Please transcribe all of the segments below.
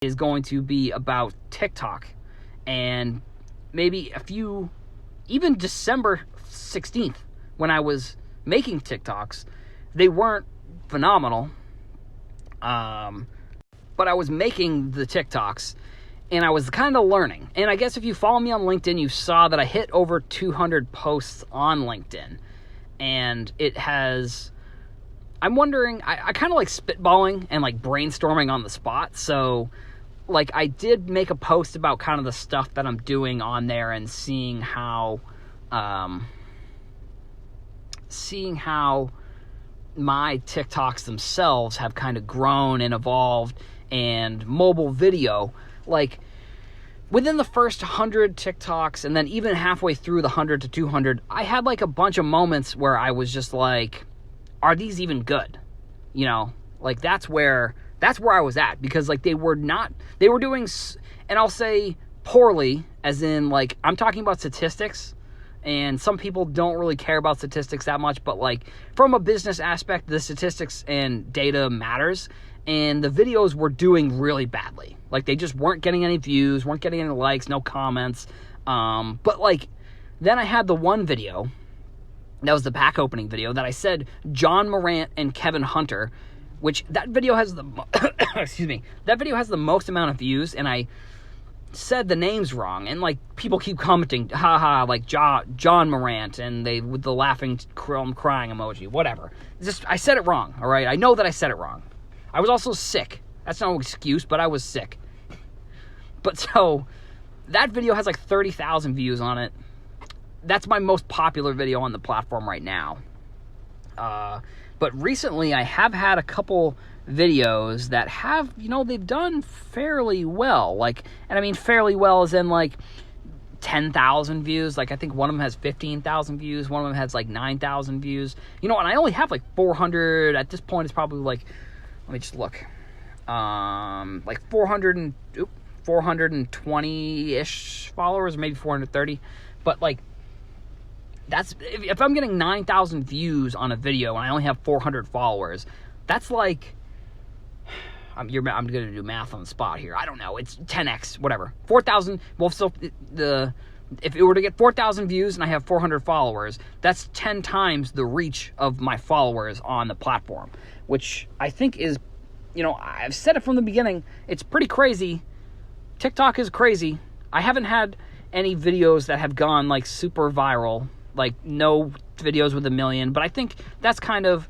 is going to be about TikTok. And maybe even December 16th, when I was making TikToks, they weren't phenomenal. But I was making the TikToks, and I was kind of learning. And I guess if you follow me on LinkedIn, you saw that I hit over 200 posts on LinkedIn. And I'm wondering, I kind of like spitballing and like brainstorming on the spot. So like I did make a post about kind of the stuff that I'm doing on there and seeing how my TikToks themselves have kind of grown and evolved. And mobile video, like within the first 100 TikToks and then even halfway through the 100 to 200, I had like a bunch of moments where I was just like, are these even good? You know, like that's where I was at, because like they were doing, and I'll say poorly, as in like I'm talking about statistics, and some people don't really care about statistics that much, but like from a business aspect, the statistics and data matters. And the videos were doing really badly. Like they just weren't getting any views, weren't getting any likes, no comments. But like then I had the one video, that was the pack opening video, that I said John Morant and Kevin Hunter, which that video has the that video has the most amount of views, and I said the names wrong, and like people keep commenting, haha, like John Morant, and they with the laughing crying emoji, whatever. I said it wrong, all right? I know that I said it wrong. I was also sick. That's no excuse, but I was sick. But so, that video has like 30,000 views on it. That's my most popular video on the platform right now. But recently, I have had a couple videos that have, they've done fairly well. Like, and I mean fairly well as in like 10,000 views. Like I think one of them has 15,000 views. One of them has like 9,000 views. And I only have like 400. At this point, it's probably like, let me just look. Like 420-ish followers, maybe 430. But like, that's, if I'm getting 9,000 views on a video and I only have 400 followers, that's like, I'm going to do math on the spot here. I don't know. It's 10x, whatever. 4,000. Well, so if it were to get 4,000 views and I have 400 followers, that's 10 times the reach of my followers on the platform, which I think is, I've said it from the beginning, it's pretty crazy. TikTok is crazy. I haven't had any videos that have gone like super viral, like no videos with 1 million, but I think that's kind of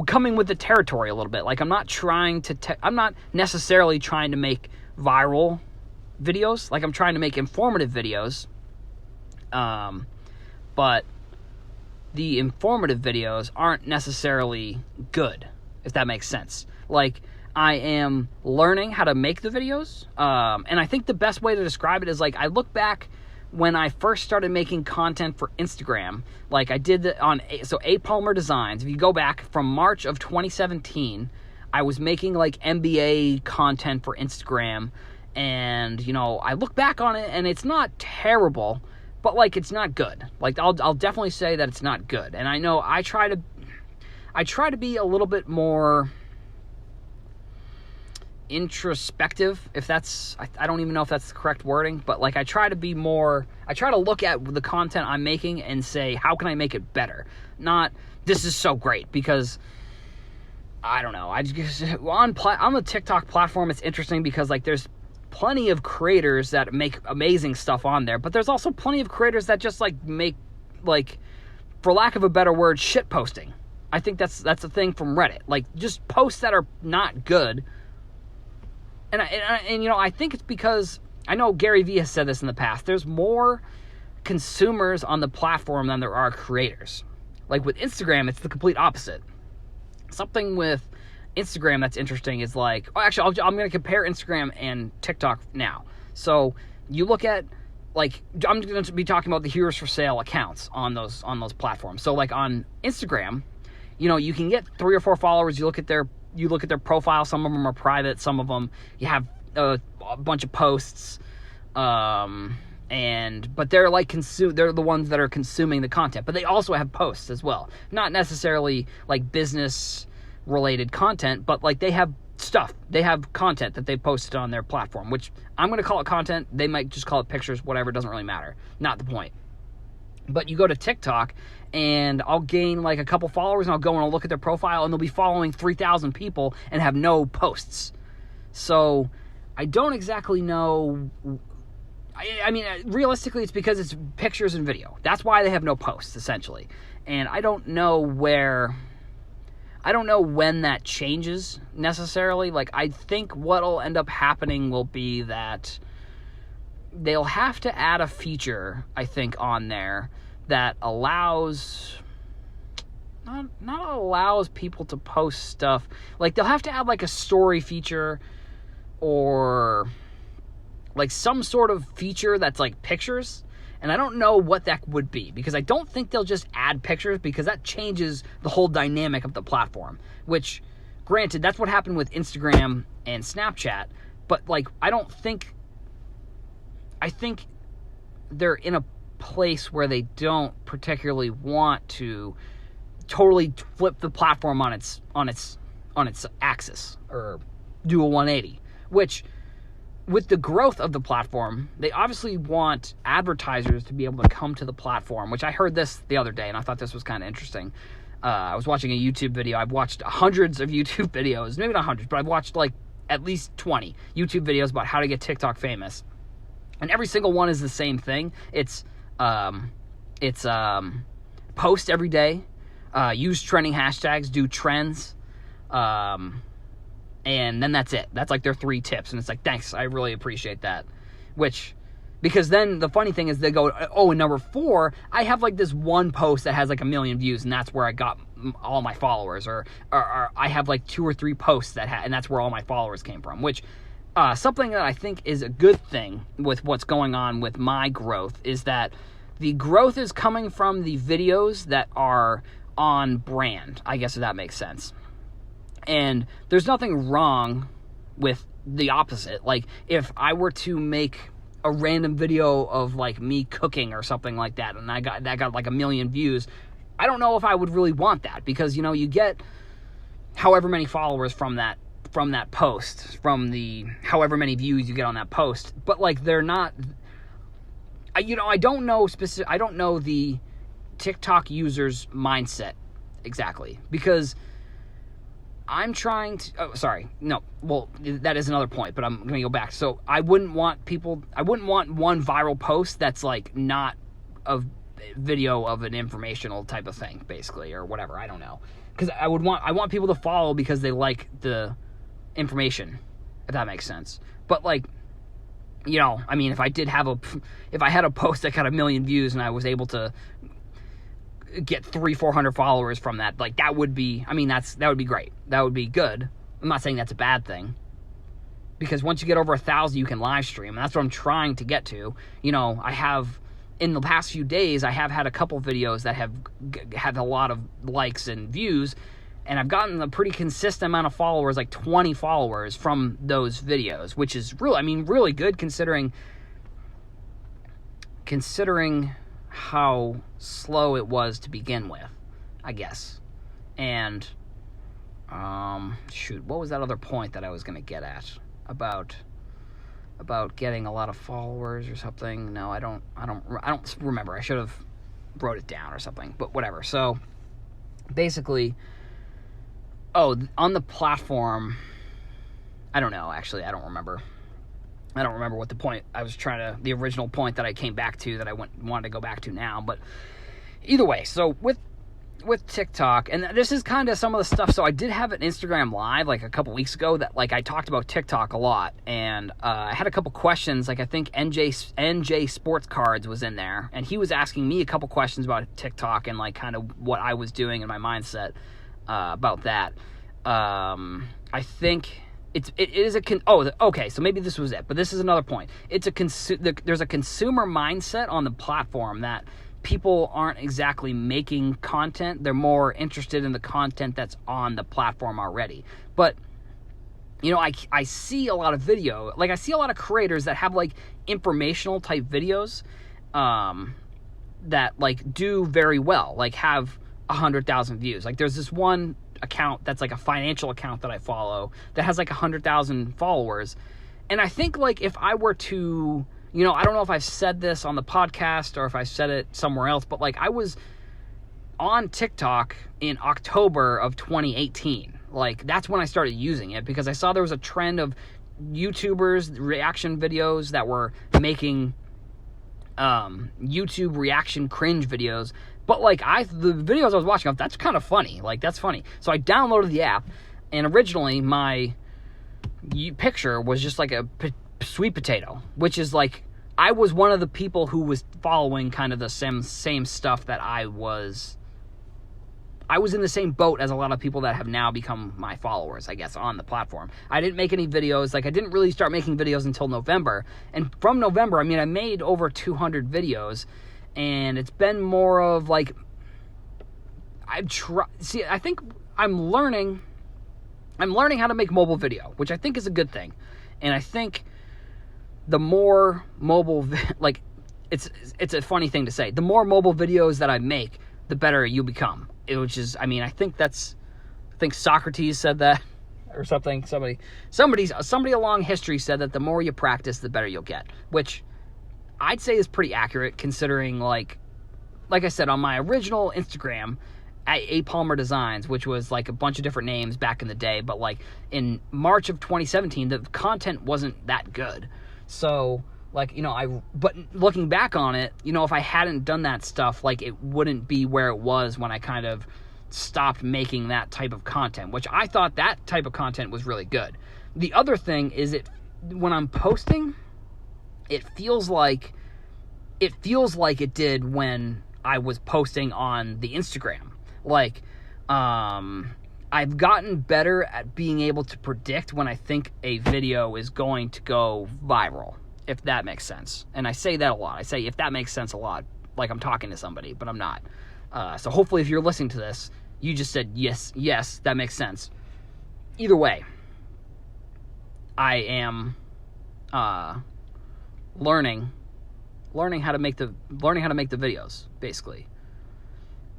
coming with the territory a little bit. Like I'm not necessarily trying to make viral videos. Like I'm trying to make informative videos. But the informative videos aren't necessarily good, if that makes sense. Like I am learning how to make the videos. And I think the best way to describe it is like I look back when I first started making content for Instagram. Like I did A Palmer Designs. If you go back from March of 2017, I was making like MBA content for Instagram. And, I look back on it and it's not terrible, but like it's not good. Like I'll definitely say that it's not good. And I know I try to be a little bit more introspective, if that's, I don't even know if that's the correct wording, but like I try to look at the content I'm making and say, how can I make it better? Not, this is so great, because I don't know. I just, on the TikTok platform, it's interesting because like there's plenty of creators that make amazing stuff on there, but there's also plenty of creators that just like make, like, for lack of a better word, shit posting. I think that's a thing from Reddit. Like just posts that are not good. And I think it's because, I know Gary Vee has said this in the past, there's more consumers on the platform than there are creators. Like with Instagram, it's the complete opposite. Something with Instagram that's interesting is like, I'm going to compare Instagram and TikTok now. So you look at, like, I'm going to be talking about the Heroes for Sale accounts on those platforms. So like on Instagram, you can get 3 or 4 followers. You look at their profile. Some of them are private. Some of them you have a bunch of posts, but they're like they're the ones that are consuming the content. But they also have posts as well. Not necessarily like business related content, but like they have stuff. They have content that they posted on their platform, which I'm going to call it content. They might just call it pictures, whatever. It doesn't really matter. Not the point. But you go to TikTok, and I'll gain like a couple followers, and I'll go and I'll look at their profile, and they'll be following 3,000 people and have no posts. So I don't exactly know. I mean, realistically, it's because it's pictures and video. That's why they have no posts, essentially. And I don't know when that changes necessarily. Like, I think what'll end up happening will be that they'll have to add a feature, I think, on there that allows, not allows people to post stuff. Like, they'll have to add like a story feature, or like some sort of feature that's like pictures. And I don't know what that would be, because I don't think they'll just add pictures, because that changes the whole dynamic of the platform. Which, granted, that's what happened with Instagram and Snapchat, but like, I think they're in a place where they don't particularly want to totally flip the platform on its axis, or do a 180, which, with the growth of the platform, they obviously want advertisers to be able to come to the platform, which I heard this the other day, and I thought this was kind of interesting. I was watching a YouTube video. I've watched hundreds of YouTube videos, maybe not hundreds, but I've watched like at least 20 YouTube videos about how to get TikTok famous. And every single one is the same thing. It's post every day, use trending hashtags, do trends, and then that's it. That's like their 3 tips. And it's like, thanks, I really appreciate that. Because then the funny thing is they go, oh, and number 4, I have like this one post that has like 1 million views, and that's where I got all my followers. Or I have like 2 or 3 posts and that's where all my followers came from. Which, something that I think is a good thing with what's going on with my growth is that the growth is coming from the videos that are on brand, I guess, if that makes sense. And there's nothing wrong with the opposite. Like, if I were to make a random video of like me cooking or something like that, and that got like 1 million views, I don't know if I would really want that, because, you know, you get however many followers from that post, from the however many views you get on that post, but like, they're not, I don't know the TikTok users' mindset exactly, because I'm trying to, that is another point, but I'm going to go back. So I wouldn't want one viral post that's like not a video of an informational type of thing, basically, or whatever, I don't know. Because I want people to follow because they like the information, if that makes sense. But like, you know, I mean, if I had a post that got 1 million views and I was able to get 300-400 followers from that, like, that would be, I mean, that would be great. That would be good. I'm not saying that's a bad thing, because once you get over 1,000, you can live stream, and that's what I'm trying to get to. You know, I have, in the past few days, I have had a couple videos that have had a lot of likes and views, and I've gotten a pretty consistent amount of followers, like 20 followers from those videos, which is really good, considering how slow it was to begin with, I guess. And what was that other point that I was going to get at about getting a lot of followers or something? No, I don't remember. I should have wrote it down or something, but whatever. So basically, on the platform, I don't know, actually, I don't remember what the point the original point that I came back to, that I wanted to go back to now. But either way, so with TikTok, and this is kind of some of the stuff. So I did have an Instagram live like a couple weeks ago that like I talked about TikTok a lot, and I had a couple questions. Like, I think NJ Sports Cards was in there, and he was asking me a couple questions about TikTok and like kind of what I was doing and my mindset about that. I think okay, so maybe this was it, but this is another point. There's a consumer mindset on the platform that people aren't exactly making content. They're more interested in the content that's on the platform already. But, you know, I see a lot of I see a lot of creators that have like informational type videos that like do very well, like have 100,000 views. Like, there's this one account that's like a financial account that I follow that has like 100,000 followers. And I think like if I were to, you know, I don't know if I've said this on the podcast or if I said it somewhere else, but like I was on TikTok in October of 2018. Like that's when I started using it because I saw there was a trend of YouTubers reaction videos that were making YouTube reaction cringe videos. But like the videos I was watching, that's kind of funny. Like that's funny. So I downloaded the app, and originally my picture was just like a sweet potato, which is like I was one of the people who was following kind of the same stuff that I was in the same boat as a lot of people that have now become my followers, I guess, on the platform. I didn't make any videos. Like, I didn't really start making videos until November. And from November, I mean, I made over 200 videos. And it's been more of, like, I think I'm learning how to make mobile video, which I think is a good thing. And I think the more mobile, like, it's a funny thing to say. The more mobile videos that I make, the better you become. Which is, I mean, I think Socrates said that or something. Somebody along history said that the more you practice, the better you'll get, which I'd say is pretty accurate considering, like I said, on my original Instagram at A. Palmer Designs, which was like a bunch of different names back in the day, but like in March of 2017, the content wasn't that good. So, like, you know, but looking back on it, you know, if I hadn't done that stuff, like, it wouldn't be where it was when I kind of stopped making that type of content, which I thought that type of content was really good. The other thing is when I'm posting, it feels like it did when I was posting on the Instagram. Like, I've gotten better at being able to predict when I think a video is going to go viral, if that makes sense. And I say that a lot. I say if that makes sense a lot, like I'm talking to somebody, but I'm not. So hopefully if you're listening to this, you just said, yes, that makes sense. Either way, I am learning how to make the videos, basically.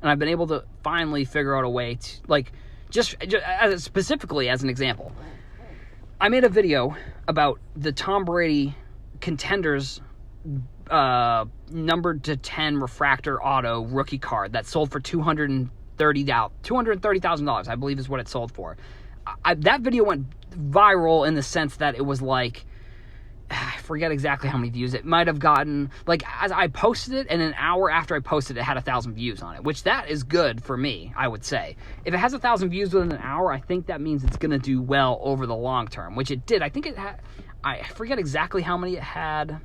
And I've been able to finally figure out a way to, like, just specifically as an example, I made a video about the Tom Brady Contenders numbered to 10 refractor auto rookie card that sold for $230,000, I believe is what it sold for. That video went viral in the sense that it was like, I forget exactly how many views it might have gotten. Like, as I posted it, and an hour after I posted it had 1,000 views on it, which that is good for me, I would say. If it has 1,000 views within an hour, I think that means it's going to do well over the long term, which it did. I think it had, I forget exactly how many it had.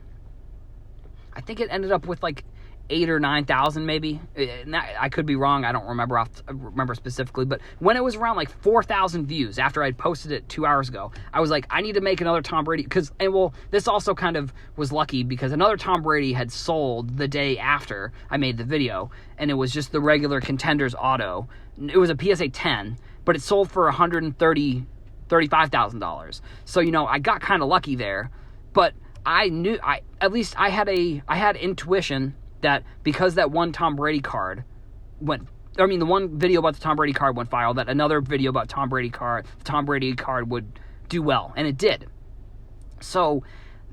I think it ended up with like 8,000 or 9,000 maybe. I could be wrong. I don't remember specifically. But when it was around like 4,000 views after I'd posted it 2 hours ago, I was like, I need to make another Tom Brady. This also kind of was lucky because another Tom Brady had sold the day after I made the video. And it was just the regular Contenders auto. It was a PSA 10, but it sold for $135,000. So, you know, I got kind of lucky there. But I knew, at least I had intuition that because that one Tom Brady card the one video about the Tom Brady card went viral, that another video about Tom Brady card would do well, and it did. So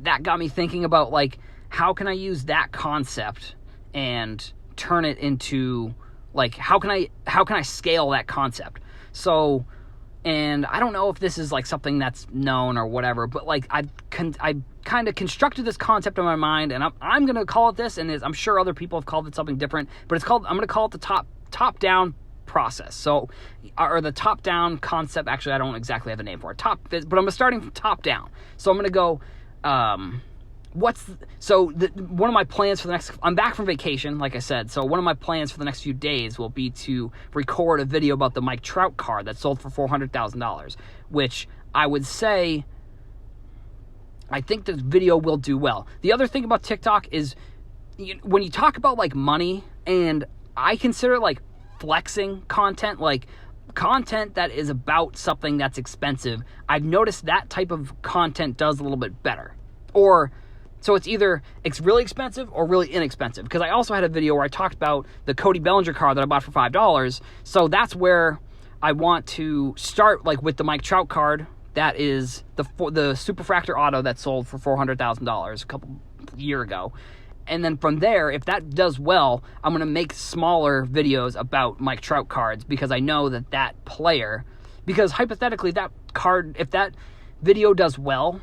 that got me thinking about, like, how can I use that concept and turn it into, like, how can I scale that concept? So, and I don't know if this is like something that's known or whatever, but like I kind of constructed this concept in my mind, and I'm going to call it this, and I'm sure other people have called it something different, but I'm going to call it the top-down process. So, or the top-down concept. Actually, I don't exactly have a name for it. But I'm starting from top down. So I'm going to go, one of my plans for the next, I'm back from vacation, like I said, so one of my plans for the next few days will be to record a video about the Mike Trout card that sold for $400,000, which I would say, I think the video will do well. The other thing about TikTok is, when you talk about, like, money, and I consider, like, flexing content, like, content that is about something that's expensive, I've noticed that type of content does a little bit better. So it's really expensive or really inexpensive. Because I also had a video where I talked about the Cody Bellinger card that I bought for $5. So that's where I want to start like with the Mike Trout card. That is the Superfractor Auto that sold for $400,000 a couple year ago. And then from there, if that does well, I'm going to make smaller videos about Mike Trout cards, because I know that player, because hypothetically that card, if that video does well,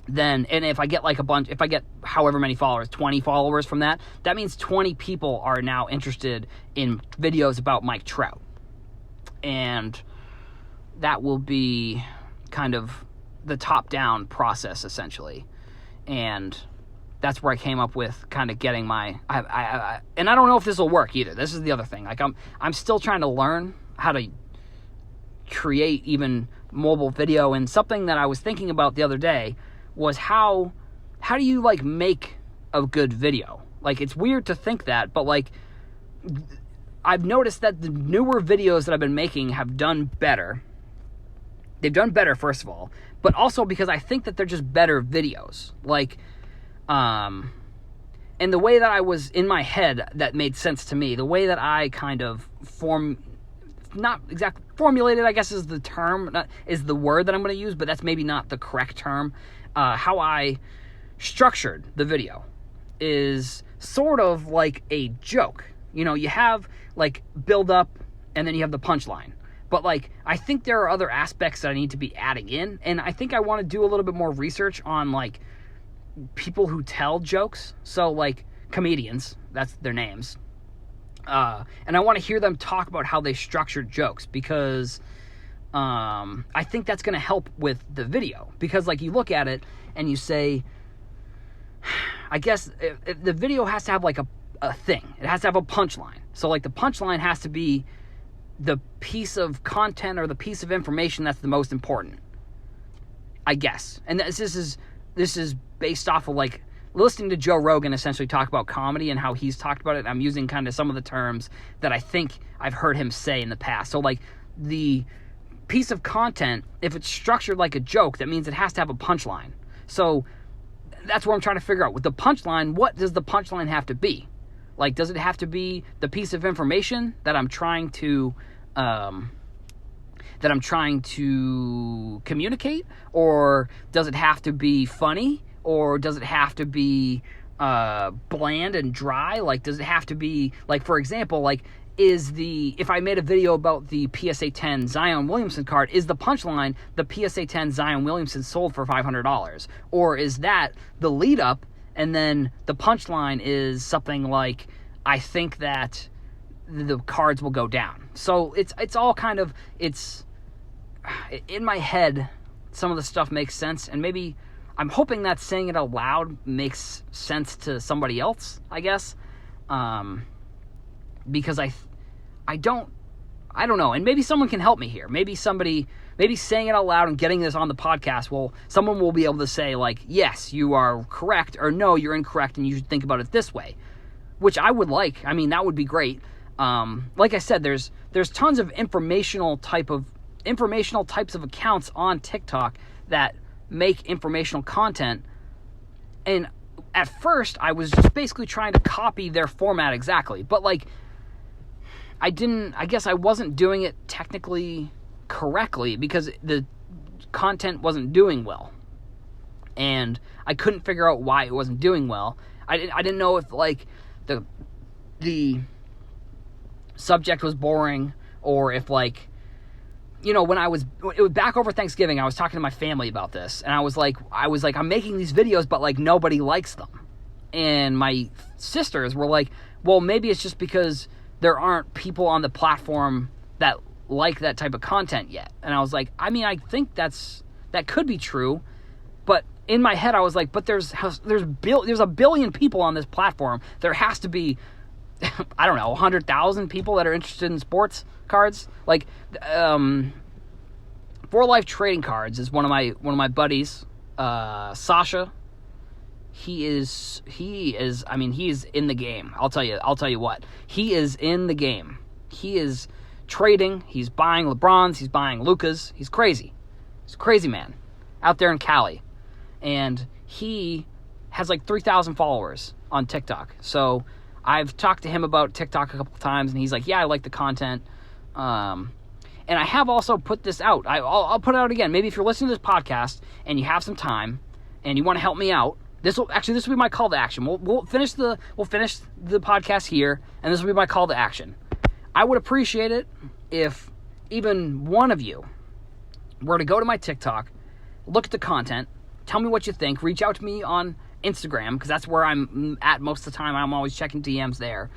then, and if I get like if I get however many followers, 20 followers from that, that means 20 people are now interested in videos about Mike Trout. And that will be kind of the top-down process, essentially. And that's where I came up with kind of getting my... and I don't know if this will work either. This is the other thing. Like, I'm still trying to learn how to create even mobile video. And something that I was thinking about the other day was how do you, like, make a good video? Like, it's weird to think that, but, like, I've noticed that the newer videos that I've been making have done better. They've done better, first of all, but also because I think that they're just better videos. Like, and the way that I was in my head that made sense to me, the way that I kind of not exactly formulated, I guess is the term, is the word that I'm going to use, but that's maybe not the correct term. How I structured the video is sort of like a joke. You know, you have like build up and then you have the punchline. But like, I think there are other aspects that I need to be adding in. And I think I want to do a little bit more research on like people who tell jokes. So like comedians, that's their names. And I want to hear them talk about how they structured jokes, because I think that's going to help with the video. Because like you look at it and you say, I guess if the video has to have like a thing. It has to have a punchline. So like the punchline has to be the piece of content or the piece of information that's the most important, I guess. And this is based off of like listening to Joe Rogan essentially talk about comedy and how he's talked about it. I'm using kind of some of the terms that I think I've heard him say in the past. So like the piece of content, if it's structured like a joke, that means it has to have a punchline. So that's what I'm trying to figure out. With the punchline, what does the punchline have to be? Like, does it have to be the piece of information that I'm trying to communicate, or does it have to be funny, or does it have to be bland and dry? Like, does it have to be, like, for example, like, if I made a video about the PSA 10 Zion Williamson card, is the punchline the PSA 10 Zion Williamson sold for $500, or is that the lead up? And then the punchline is something like, I think that the cards will go down. So it's all kind of, it's in my head, some of the stuff makes sense, and maybe I'm hoping that saying it out loud makes sense to somebody else, I guess. Because I don't know, and maybe someone can help me here. Maybe saying it out loud and getting this on the podcast, someone will be able to say, like, yes, you are correct, or no, you're incorrect, and you should think about it this way, which I would like. I mean, that would be great. Like I said, there's tons of informational types of accounts on TikTok that make informational content, and at first I was just basically trying to copy their format exactly, but like, I guess I wasn't doing it technically correctly because the content wasn't doing well, and I couldn't figure out why it wasn't doing well. I didn't know if like the subject was boring, or if like, you know, it was back over Thanksgiving, I was talking to my family about this, and I was like, I'm making these videos, but like nobody likes them. And my sisters were like, well, maybe it's just because there aren't people on the platform that like that type of content yet. And I was like, I mean, I think that could be true, but in my head I was like, but there's a billion people on this platform. There has to be, I don't know, 100,000 people that are interested in sports cards. Like, For Life Trading Cards is one of my buddies, Sasha. He is I mean, he is in the game. I'll tell you what. He is in the game. He is trading. He's buying LeBrons. He's buying Lukas. He's crazy. He's a crazy man out there in Cali. And he has like 3,000 followers on TikTok. So I've talked to him about TikTok a couple of times, and he's like, yeah, I like the content. And I have also put this out. I'll put it out again. Maybe if you're listening to this podcast and you have some time and you want to help me out, this will be my call to action. We'll finish the podcast here, and this will be my call to action. I would appreciate it if even one of you were to go to my TikTok, look at the content, tell me what you think, reach out to me on Instagram, because that's where I'm at most of the time. I'm always checking DMs there.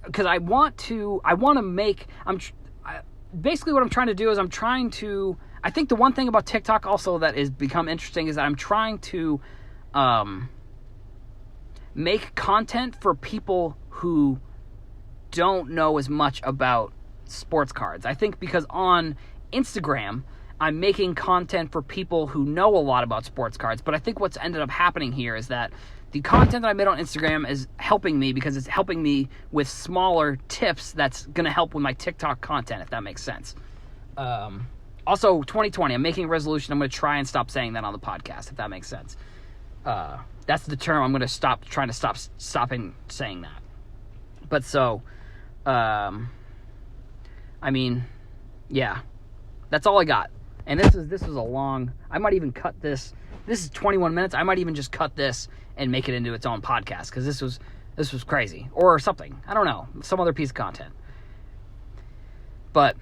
Because I want to make, basically what I'm trying to do is I think the one thing about TikTok also that has become interesting is that I'm trying to make content for people who don't know as much about sports cards. I think because on Instagram, I'm making content for people who know a lot about sports cards, but I think what's ended up happening here is that the content that I made on Instagram is helping me because it's helping me with smaller tips that's going to help with my TikTok content, if that makes sense. Also, 2020, I'm making a resolution. I'm going to try and stop saying that on the podcast, if that makes sense. That's the term I'm going to stop saying that. But so, I mean, yeah, that's all I got. And this is a long, I might even cut this. This is 21 minutes. I might even just cut this and make it into its own podcast because this was crazy or something. I don't know, some other piece of content. But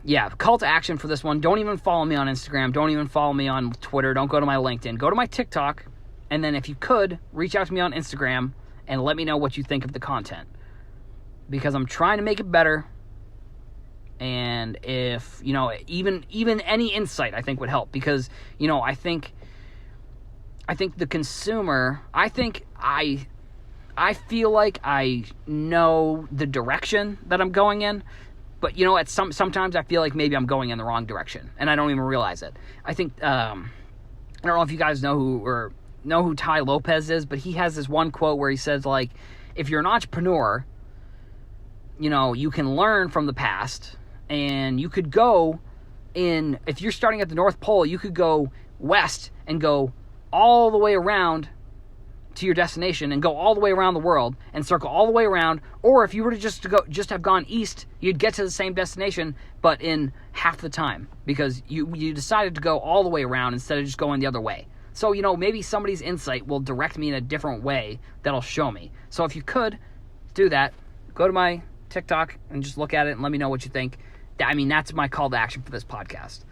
yeah, call to action for this one. Don't even follow me on Instagram. Don't even follow me on Twitter. Don't go to my LinkedIn. Go to my TikTok, and then if you could, reach out to me on Instagram and let me know what you think of the content because I'm trying to make it better. And if, even any insight I think would help because, I think the consumer, I feel like I know the direction that I'm going in, but sometimes I feel like maybe I'm going in the wrong direction and I don't even realize it. I think, I don't know if you guys know who Tai Lopez is, but he has this one quote where he says like, if you're an entrepreneur, you can learn from the past. And you could go if you're starting at the North Pole, you could go west and go all the way around to your destination and go all the way around the world and circle all the way around. Or if you were to just have gone east, you'd get to the same destination, but in half the time because you decided to go all the way around instead of just going the other way. So, maybe somebody's insight will direct me in a different way that'll show me. So if you could do that, go to my TikTok and just look at it and let me know what you think. I mean, that's my call to action for this podcast.